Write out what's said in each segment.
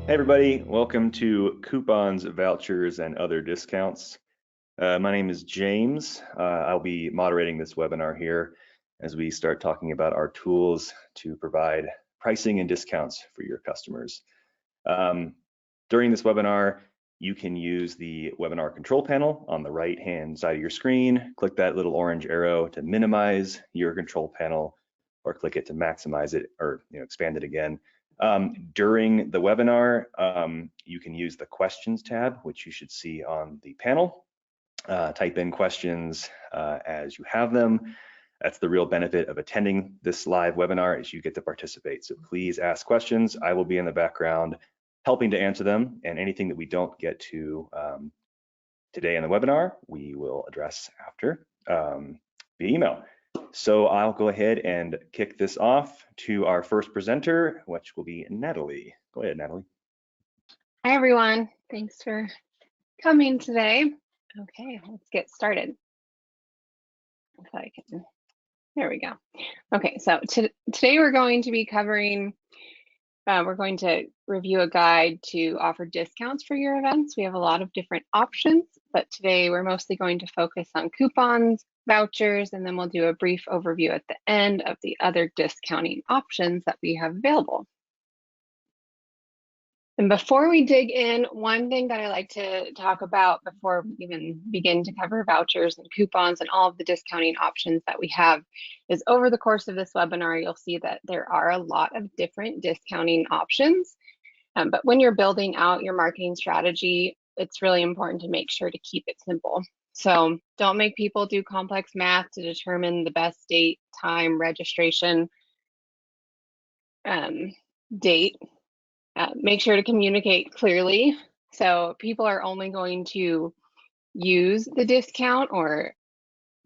Hey everybody, welcome to Coupons, Vouchers, and Other Discounts. My name is James. I'll be moderating this webinar here as we start talking about our tools to provide pricing and discounts for your customers. During this webinar, you can use the webinar control panel on the right-hand side of your screen. Click that little orange arrow to minimize your control panel, or click it to maximize it, or expand it again. During the webinar, you can use the questions tab, which you should see on the panel. Type in questions as you have them. That's the real benefit of attending this live webinar, is you get to participate. So please ask questions. I will be in the background helping to answer them, and anything that we don't get to today in the webinar, we will address after via email. So I'll go ahead and kick this off to our first presenter, which will be Natalie. Go ahead, Natalie. Hi, everyone. Thanks for coming today. Okay, let's get started. If I can, there we go. Okay, so today we're going to be covering, we're going to review a guide to offer discounts for your events. We have a lot of different options, but today we're mostly going to focus on coupons, vouchers, and then we'll do a brief overview at the end of the other discounting options that we have available. And before we dig in, one thing that I like to talk about before we even begin to cover vouchers and coupons and all of the discounting options that we have is, over the course of this webinar, you'll see that there are a lot of different discounting options. But when you're building out your marketing strategy, it's really important to make sure to keep it simple. So don't make people do complex math to determine the best date, time, registration, date. Make sure to communicate clearly. So people are only going to use the discount or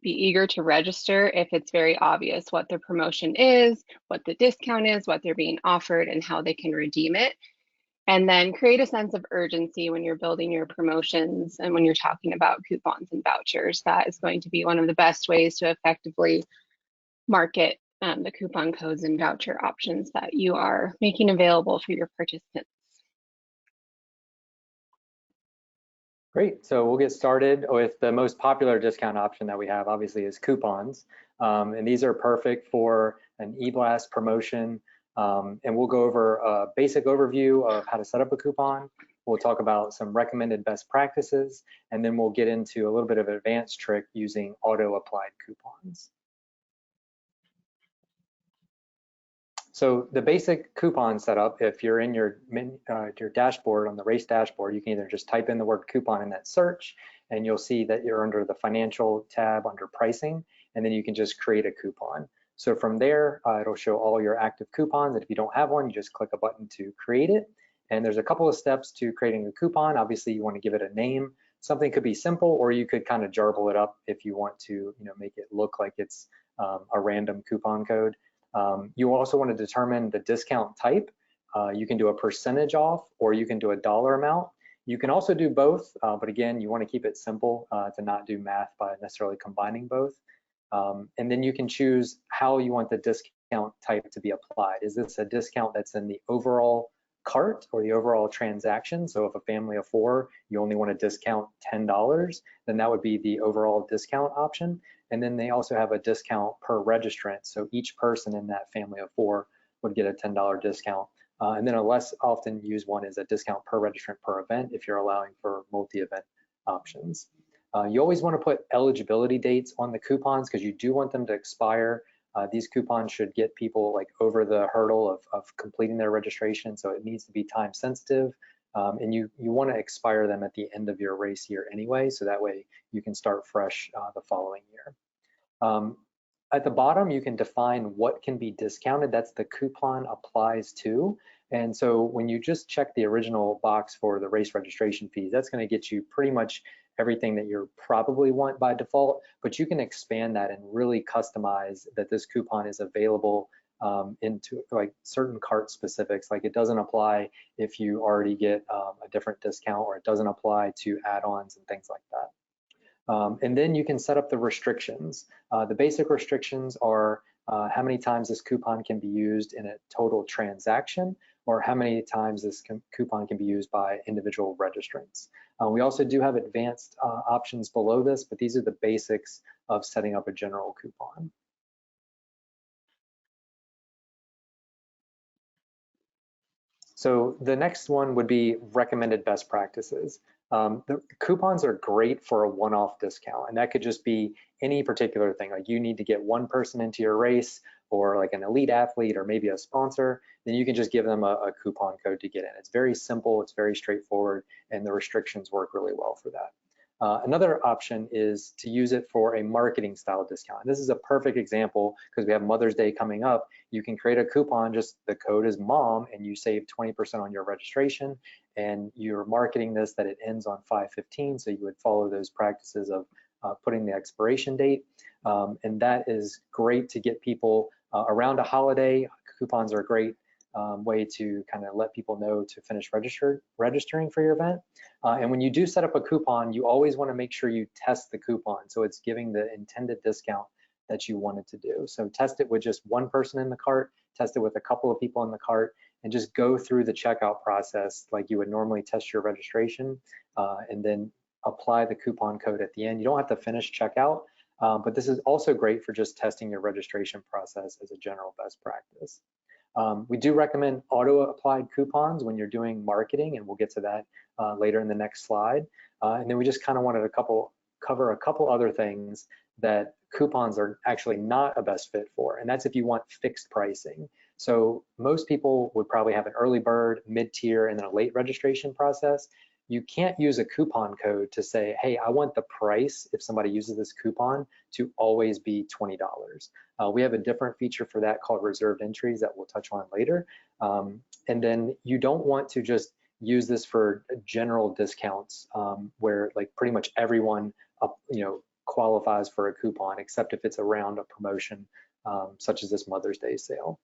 be eager to register if it's very obvious what their promotion is, what the discount is, what they're being offered, and how they can redeem it. And then create a sense of urgency when you're building your promotions and when you're talking about coupons and vouchers. That is going to be one of the best ways to effectively market the coupon codes and voucher options that you are making available for your participants. Great, so we'll get started with the most popular discount option that we have, obviously, is coupons. And these are perfect for an e-blast promotion. And we'll go over a basic overview of how to set up a coupon. We'll talk about some recommended best practices, and then we'll get into a little bit of an advanced trick using auto-applied coupons. So the basic coupon setup, if you're in your dashboard, on the race dashboard, you can either just type in the word coupon in that search, and you'll see that you're under the financial tab under pricing, and then you can just create a coupon. So from there, it'll show all your active coupons, and if you don't have one, you just click a button to create it. And there's a couple of steps to creating a coupon. Obviously, you want to give it a name. Something could be simple, or you could kind of jarble it up if you want to, make it look like it's a random coupon code. You also want to determine the discount type. You can do a percentage off, or you can do a dollar amount. You can also do both, but again, you want to keep it simple to not do math by necessarily combining both. And then you can choose how you want the discount type to be applied. Is this a discount that's in the overall cart or the overall transaction? So if a family of 4, you only want to discount $10, then that would be the overall discount option. And then they also have a discount per registrant. So each person in that family of 4 would get a $10 discount. And then a less often used one is a discount per registrant per event if you're allowing for multi-event options. You always want to put eligibility dates on the coupons because you do want them to expire. These coupons should get people over the hurdle of completing their registration, so it needs to be time sensitive. And you want to expire them at the end of your race year anyway, so that way you can start fresh the following year. At the bottom, you can define what can be discounted. That's the coupon applies to. And so when you just check the original box for the race registration fees, that's going to get you pretty much everything that you probably want by default, but you can expand that and really customize that this coupon is available into certain cart specifics. It doesn't apply if you already get a different discount, or it doesn't apply to add-ons and things like that. And then you can set up the restrictions. The basic restrictions are how many times this coupon can be used in a total transaction, or how many times this coupon can be used by individual registrants. We also do have advanced options below this, but these are the basics of setting up a general coupon. So the next one would be recommended best practices. The coupons are great for a one-off discount, and that could just be any particular thing. Like you need to get one person into your race, or like an elite athlete, or maybe a sponsor, then you can just give them a coupon code to get in. It's very simple, it's very straightforward, and the restrictions work really well for that. Another option is to use it for a marketing style discount. This is a perfect example because we have Mother's Day coming up. You can create a coupon, just the code is MOM, and you save 20% on your registration, and you're marketing this that it ends on 5/15, so you would follow those practices of putting the expiration date. And that is great to get people around a holiday. Coupons are a great way to kind of let people know to finish registering for your event. And when you do set up a coupon, you always want to make sure you test the coupon so it's giving the intended discount that you wanted to do. So test it with just one person in the cart, test it with a couple of people in the cart, and just go through the checkout process like you would normally test your registration, and then apply the coupon code at the end. You don't have to finish checkout, but this is also great for just testing your registration process as a general best practice. We do recommend auto-applied coupons when you're doing marketing, and we'll get to that later in the next slide. And then we just kind of wanted to cover a couple other things that coupons are actually not a best fit for, and that's if you want fixed pricing. So most people would probably have an early bird, mid-tier, and then a late registration process. You can't use a coupon code to say, hey, I want the price, if somebody uses this coupon, to always be $20. We have a different feature for that called reserved entries that we'll touch on later. And then you don't want to just use this for general discounts where like pretty much everyone qualifies for a coupon, except if it's around a promotion such as this Mother's Day sale.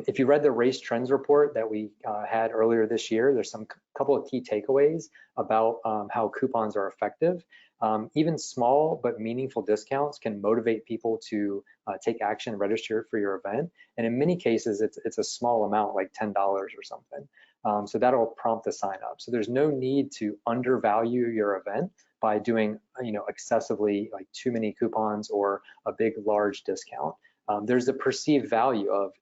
If you read the race trends report that we had earlier this year, there's some couple of key takeaways about how coupons are effective. Even small but meaningful discounts can motivate people to take action and register for your event. And in many cases, it's a small amount, like $10 or something. So that'll prompt the sign up. So there's no need to undervalue your event by doing excessively like too many coupons or a big large discount. There's a perceived value of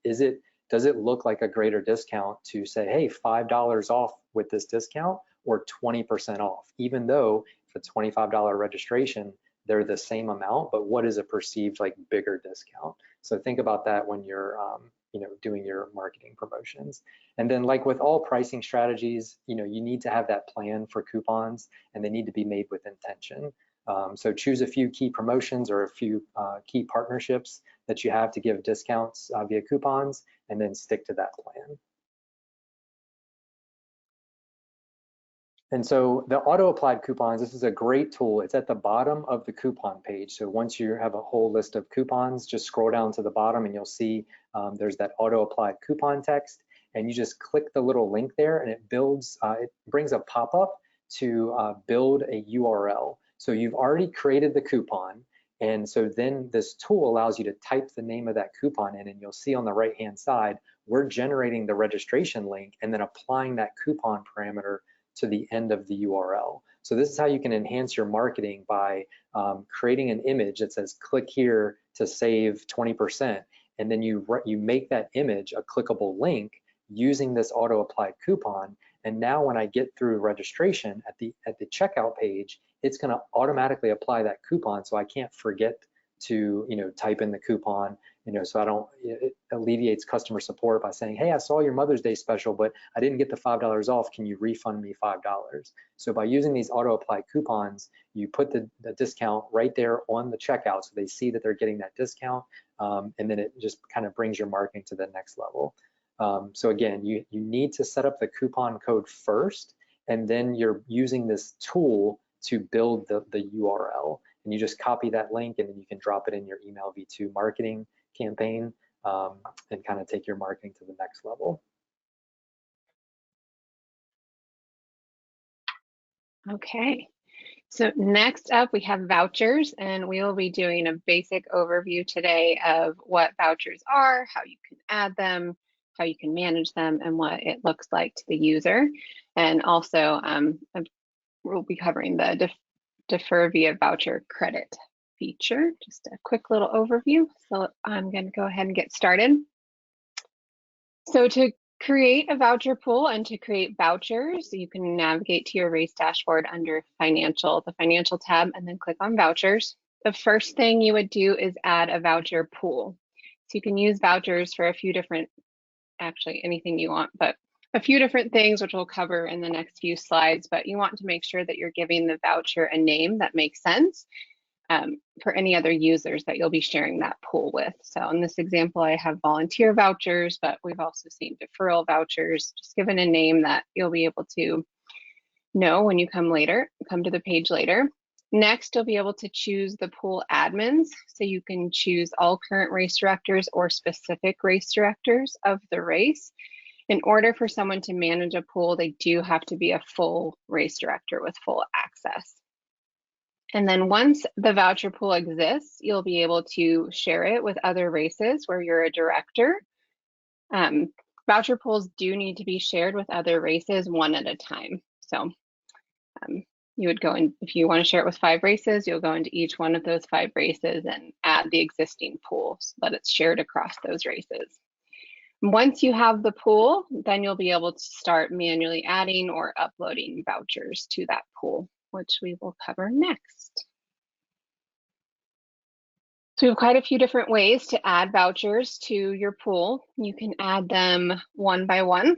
does it look like a greater discount to say, hey, $5 off with this discount or 20% off, even though for $25 registration, they're the same amount, but what is a perceived like bigger discount? So think about that when you're doing your marketing promotions. And then like with all pricing strategies, you need to have that plan for coupons, and they need to be made with intention. So choose a few key promotions or a few key partnerships that you have to give discounts via coupons, and then stick to that plan. And so the auto-applied coupons, this is a great tool. It's at the bottom of the coupon page. So once you have a whole list of coupons, just scroll down to the bottom and you'll see there's that auto-applied coupon text, and you just click the little link there, and it brings a pop-up to build a URL. So you've already created the coupon, and so then this tool allows you to type the name of that coupon in, and you'll see on the right-hand side, we're generating the registration link and then applying that coupon parameter to the end of the URL. So this is how you can enhance your marketing by creating an image that says, click here to save 20%, and then you make that image a clickable link using this auto-applied coupon. And now when I get through registration at the checkout page, it's going to automatically apply that coupon, so I can't forget to type in the coupon. So it alleviates customer support by saying, hey, I saw your Mother's Day special, but I didn't get the $5 off. Can you refund me $5? So by using these auto-applied coupons, you put the discount right there on the checkout, so they see that they're getting that discount, and then it just kind of brings your marketing to the next level. So again, you need to set up the coupon code first, and then you're using this tool to build the URL. And you just copy that link, and then you can drop it in your email V2 marketing campaign and kind of take your marketing to the next level. Okay, so next up we have vouchers, and we will be doing a basic overview today of what vouchers are, how you can add them, how you can manage them, and what it looks like to the user. And also we'll be covering the defer via voucher credit feature. Just a quick little overview. So I'm going to go ahead and get started. So to create a voucher pool and to create vouchers, you can navigate to your race dashboard under the financial tab, and then click on vouchers. The first thing you would do is add a voucher pool. So you can use vouchers for a few different, actually anything you want, but a few different things, which we'll cover in the next few slides. But you want to make sure that you're giving the voucher a name that makes sense for any other users that you'll be sharing that pool with. So in this example, I have volunteer vouchers, but we've also seen deferral vouchers, just given a name that you'll be able to know when you come to the page later. Next, you'll be able to choose the pool admins. So you can choose all current race directors or specific race directors of the race. In order for someone to manage a pool, they do have to be a full race director with full access. And then once the voucher pool exists, you'll be able to share it with other races where you're a director. Voucher pools do need to be shared with other races one at a time. So you would go in, if you want to share it with 5 races, you'll go into each one of those 5 races and add the existing pool so that it's shared across those races. Once you have the pool, then you'll be able to start manually adding or uploading vouchers to that pool, which we will cover next. So we have quite a few different ways to add vouchers to your pool. You can add them one by one.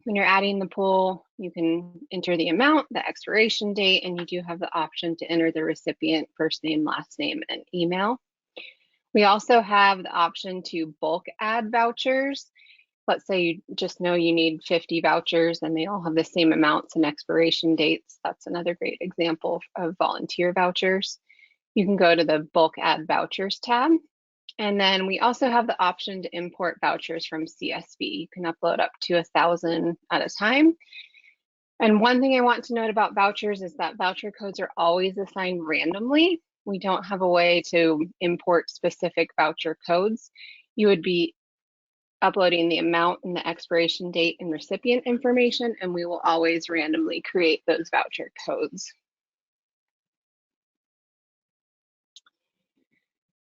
When you're adding the pool, you can enter the amount, the expiration date, and you do have the option to enter the recipient first name, last name, and email. We also have the option to bulk add vouchers. Let's say you just know you need 50 vouchers and they all have the same amounts and expiration dates. That's another great example of volunteer vouchers. You can go to the bulk add vouchers tab. And then we also have the option to import vouchers from CSV. You can upload up to 1,000 at a time. And one thing I want to note about vouchers is that voucher codes are always assigned randomly. We don't have a way to import specific voucher codes. You would be uploading the amount and the expiration date and recipient information, and we will always randomly create those voucher codes.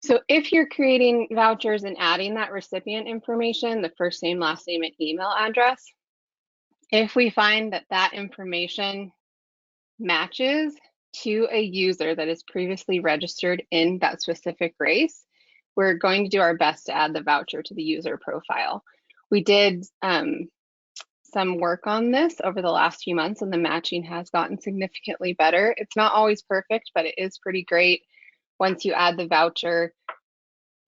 So if you're creating vouchers and adding that recipient information, the first name, last name, and email address, if we find that that information matches to a user that is previously registered in that specific race, we're going to do our best to add the voucher to the user profile. We did some work on this over the last few months, and the matching has gotten significantly better. It's not always perfect, but it is pretty great. Once you add the voucher,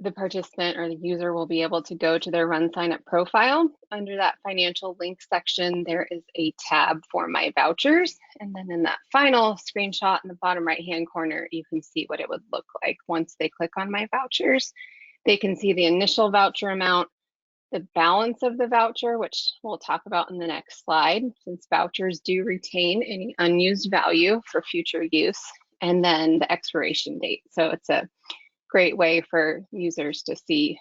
the participant or the user will be able to go to their RunSignup profile. Under that financial link section, there is a tab for My Vouchers. And then in that final screenshot in the bottom right-hand corner, you can see what it would look like once they click on My Vouchers. They can see the initial voucher amount, the balance of the voucher, which we'll talk about in the next slide, since vouchers do retain any unused value for future use, and then the expiration date. So it's a great way for users to see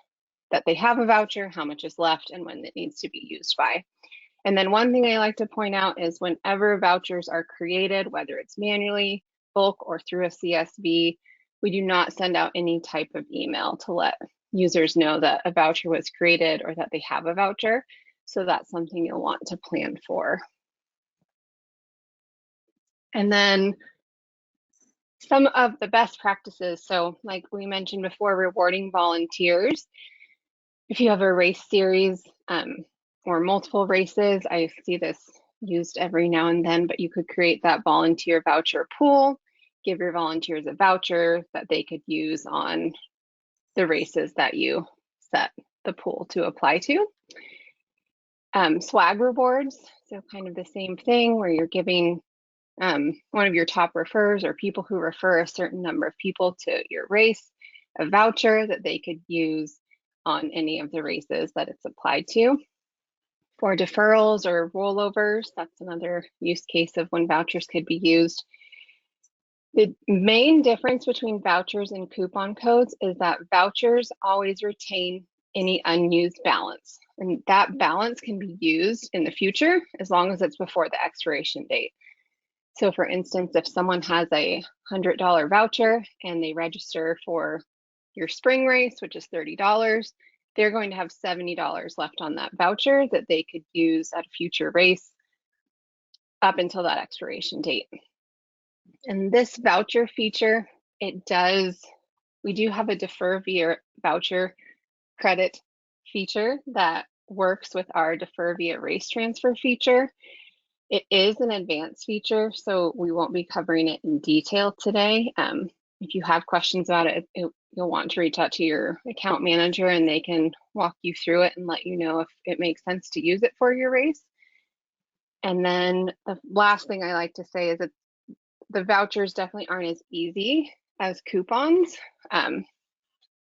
that they have a voucher, how much is left, and when it needs to be used by. And then one thing I like to point out is whenever vouchers are created, whether it's manually, bulk, or through a CSV, we do not send out any type of email to let users know that a voucher was created or that they have a voucher. So that's something you'll want to plan for. And then some of the best practices. So like we mentioned before, rewarding volunteers. If you have a race series or multiple races, I see this used every now and then, but you could create that volunteer voucher pool, give your volunteers a voucher that they could use on the races that you set the pool to apply to. Swag rewards, so kind of the same thing where you're giving one of your top referrers or people who refer a certain number of people to your race a voucher that they could use on any of the races that it's applied to. For deferrals or rollovers, that's another use case of when vouchers could be used. The main difference between vouchers and coupon codes is that vouchers always retain any unused balance. And that balance can be used in the future as long as it's before the expiration date. So for instance, if someone has a $100 voucher and they register for your spring race, which is $30, they're going to have $70 left on that voucher that they could use at a future race up until that expiration date. And this voucher feature, we do have a defer via voucher credit feature that works with our defer via race transfer feature. It is an advanced feature, so we won't be covering it in detail today. If you have questions about it, you'll want to reach out to your account manager and they can walk you through it and let you know if it makes sense to use it for your race. And then the last thing I like to say is that the vouchers definitely aren't as easy as coupons.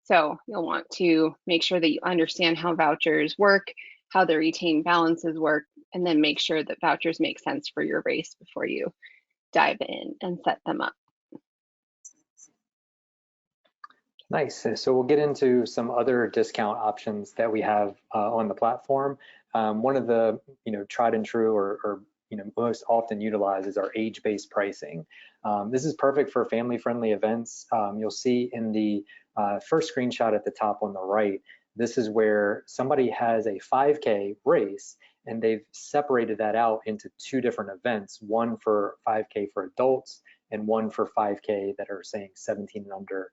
So you'll want to make sure that you understand how vouchers work, how the retained balances work, and then make sure that vouchers make sense for your race before you dive in and set them up. Nice. So we'll get into some other discount options that we have on the platform. One of the tried and true or most often utilized is our age-based pricing. This is perfect for family-friendly events. You'll see in the first screenshot at the top on the right, this is where somebody has a 5K race and they've separated that out into two different events, one for 5K for adults and one for 5K that are saying 17 and under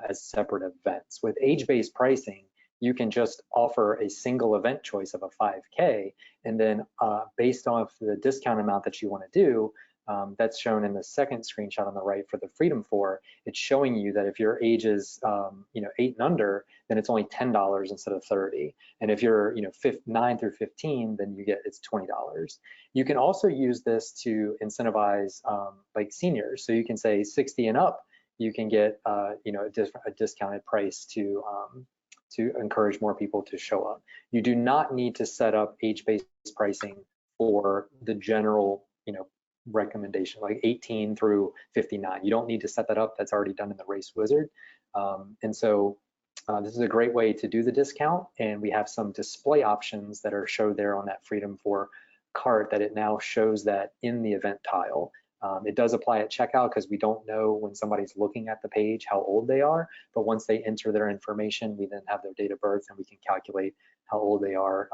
as separate events. With age-based pricing, you can just offer a single event choice of a 5K, and then based off the discount amount that you want to do, that's shown in the second screenshot on the right for the Freedom 4. It's showing you that if your age is 8 and under, then it's only $10 instead of $30. And if you're 9 through 15, then it's $20. You can also use this to incentivize like seniors. So you can say 60 and up, you can get a discounted price to encourage more people to show up. You do not need to set up age-based pricing for the general recommendation, like 18 through 59. You don't need to set that up. That's already done in the Race Wizard. And so this is a great way to do the discount. And we have some display options that are showed there on that Freedom 4 cart that it now shows that in the event tile. It does apply at checkout because we don't know when somebody's looking at the page how old they are, but once they enter their information, we then have their date of birth and we can calculate how old they are,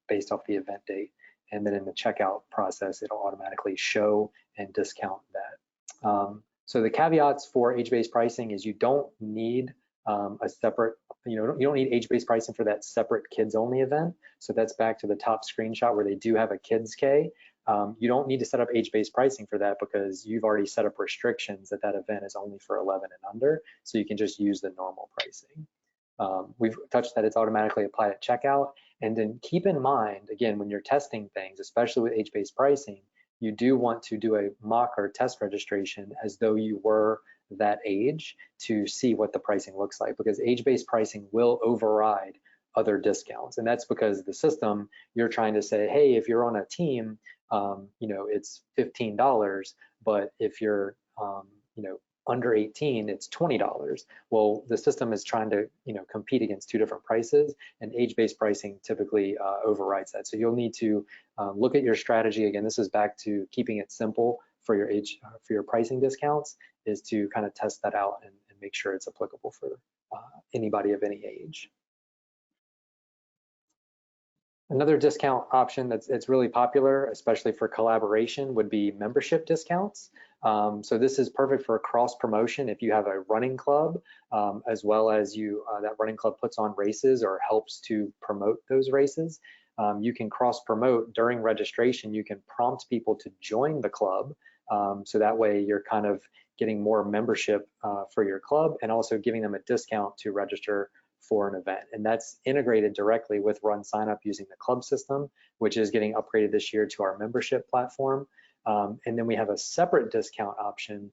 based off the event date. And then in the checkout process, it'll automatically show and discount that. So the caveats for age-based pricing is you don't need a separate, you don't need age-based pricing for that separate kids-only event. So that's back to the top screenshot where they do have a Kids K. You don't need to set up age-based pricing for that because you've already set up restrictions that event is only for 11 and under, so you can just use the normal pricing. We've touched that it's automatically applied at checkout, and then keep in mind, again, when you're testing things, especially with age-based pricing, you do want to do a mock or test registration as though you were that age to see what the pricing looks like, because age-based pricing will override other discounts. And that's because the system, you're trying to say, hey, if you're on a team, it's $15, but if you're, under 18, it's $20. Well, the system is trying to, compete against two different prices, and age-based pricing typically overrides that. So you'll need to look at your strategy. Again, this is back to keeping it simple for your for your pricing discounts, is to kind of test that out and make sure it's applicable for anybody of any age. Another discount option that's really popular, especially for collaboration, would be membership discounts. So this is perfect for cross promotion if you have a running club, as well as that running club puts on races or helps to promote those races. You can cross promote during registration. You can prompt people to join the club. So that way you're kind of getting more membership for your club and also giving them a discount to register for an event. And that's integrated directly with RunSignup using the club system, which is getting upgraded this year to our membership platform. And then we have a separate discount option,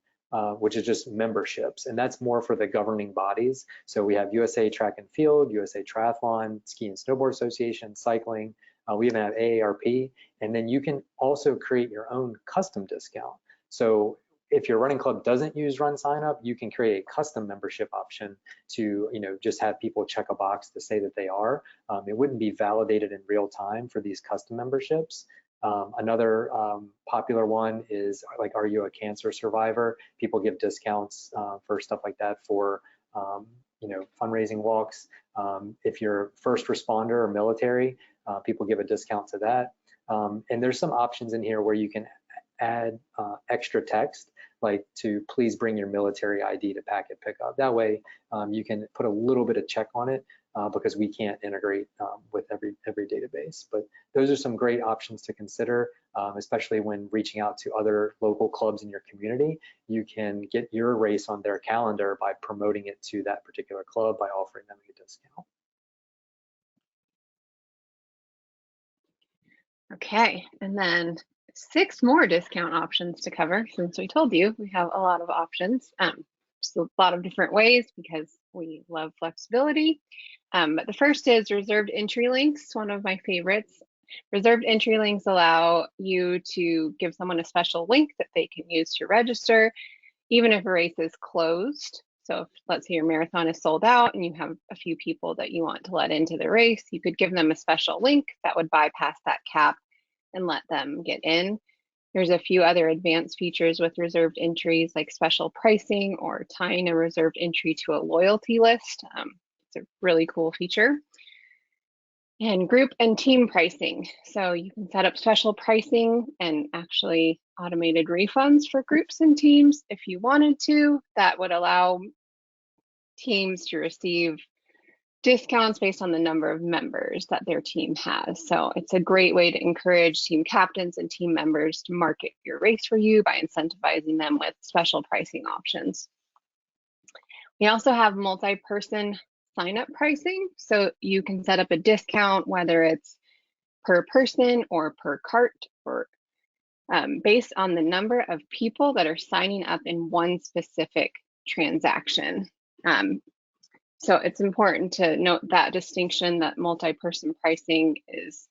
which is just memberships. And that's more for the governing bodies. So we have USA Track and Field, USA Triathlon, Ski and Snowboard Association, Cycling. We even have AARP. And then you can also create your own custom discount. So if your running club doesn't use RunSignup, you can create a custom membership option to, just have people check a box to say that they are. It wouldn't be validated in real time for these custom memberships. Another popular one is like, are you a cancer survivor? People give discounts for stuff like that for, fundraising walks. If you're first responder or military, people give a discount to that. And there's some options in here where you can add extra text, like to please bring your military ID to packet pickup. That way you can put a little bit of check on it because we can't integrate with every database. But those are some great options to consider, especially when reaching out to other local clubs in your community. You can get your race on their calendar by promoting it to that particular club by offering them a discount. Okay, and then 6 more discount options to cover. Since we told you we have a lot of options, just a lot of different ways because we love flexibility. But the first is reserved entry links, one of my favorites. Reserved entry links allow you to give someone a special link that they can use to register, even if a race is closed. So if, let's say your marathon is sold out and you have a few people that you want to let into the race, you could give them a special link that would bypass that cap and let them get in. There's a few other advanced features with reserved entries, like special pricing or tying a reserved entry to a loyalty list. It's a really cool feature. And group and team pricing. So you can set up special pricing and actually automated refunds for groups and teams if you wanted to. That would allow teams to receive discounts based on the number of members that their team has. So it's a great way to encourage team captains and team members to market your race for you by incentivizing them with special pricing options. We also have multi-person sign-up pricing. So you can set up a discount, whether it's per person or per cart, or based on the number of people that are signing up in one specific transaction. So it's important to note that distinction, that multi-person pricing is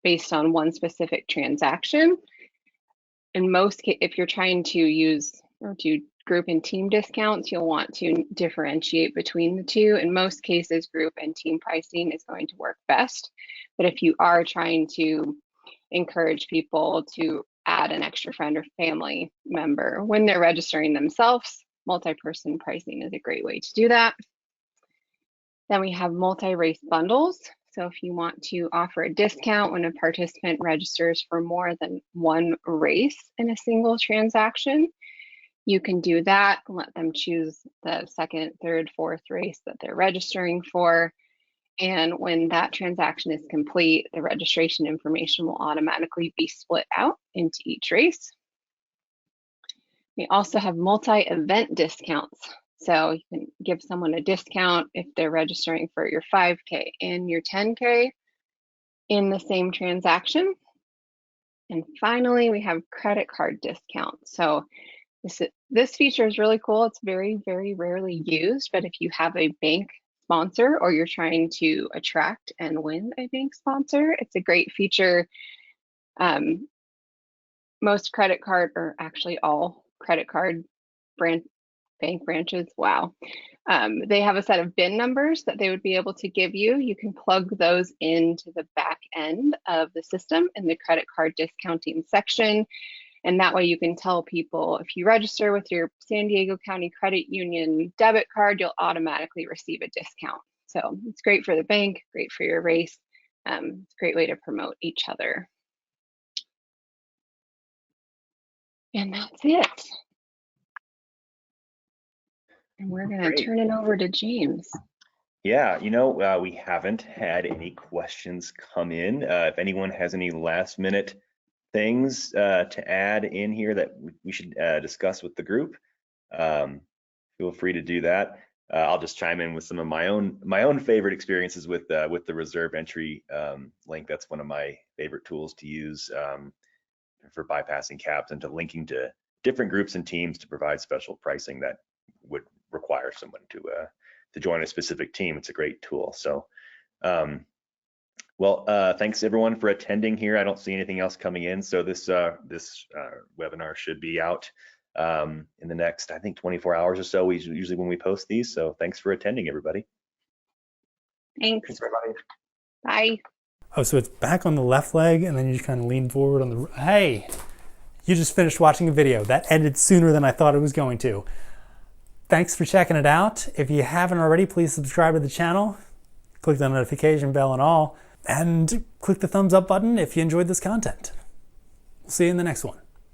based on one specific transaction. In most cases, if you're trying to use or do group and team discounts, you'll want to differentiate between the two. In most cases, group and team pricing is going to work best. But if you are trying to encourage people to add an extra friend or family member when they're registering themselves, multi-person pricing is a great way to do that. Then we have multi-race bundles. So if you want to offer a discount when a participant registers for more than one race in a single transaction, you can do that and let them choose the second, third, fourth race that they're registering for. And when that transaction is complete, the registration information will automatically be split out into each race. We also have multi-event discounts. So you can give someone a discount if they're registering for your 5K and your 10K in the same transaction. And finally, we have credit card discounts. So this feature is really cool. It's very, very rarely used, but if you have a bank sponsor or you're trying to attract and win a bank sponsor, it's a great feature. Most credit card, or actually all credit card bank branches, wow. They have a set of BIN numbers that they would be able to give you. You can plug those into the back end of the system in the credit card discounting section. And that way you can tell people if you register with your San Diego County Credit Union debit card, you'll automatically receive a discount. So it's great for the bank, great for your race. It's a great way to promote each other. And that's it. And we're going to turn it over to James. Yeah, we haven't had any questions come in. If anyone has any last minute things to add in here that we should discuss with the group, feel free to do that. I'll just chime in with some of my own favorite experiences with the reserve entry link. That's one of my favorite tools to use for bypassing caps and to linking to different groups and teams to provide special pricing that would require someone to join a specific team. It's a great tool. So thanks everyone for attending here. I don't see anything else coming in, so this webinar should be out in the next, I think, 24 hours or so, usually when we post these. So thanks for attending, everybody. Thanks. Thanks, everybody. Bye. Oh, so it's back on the left leg and then you just kind of lean forward on the, hey, you just finished watching a video. That ended sooner than I thought it was going to. Thanks for checking it out. If you haven't already, please subscribe to the channel, click the notification bell and all, and click the thumbs up button if you enjoyed this content. We'll see you in the next one.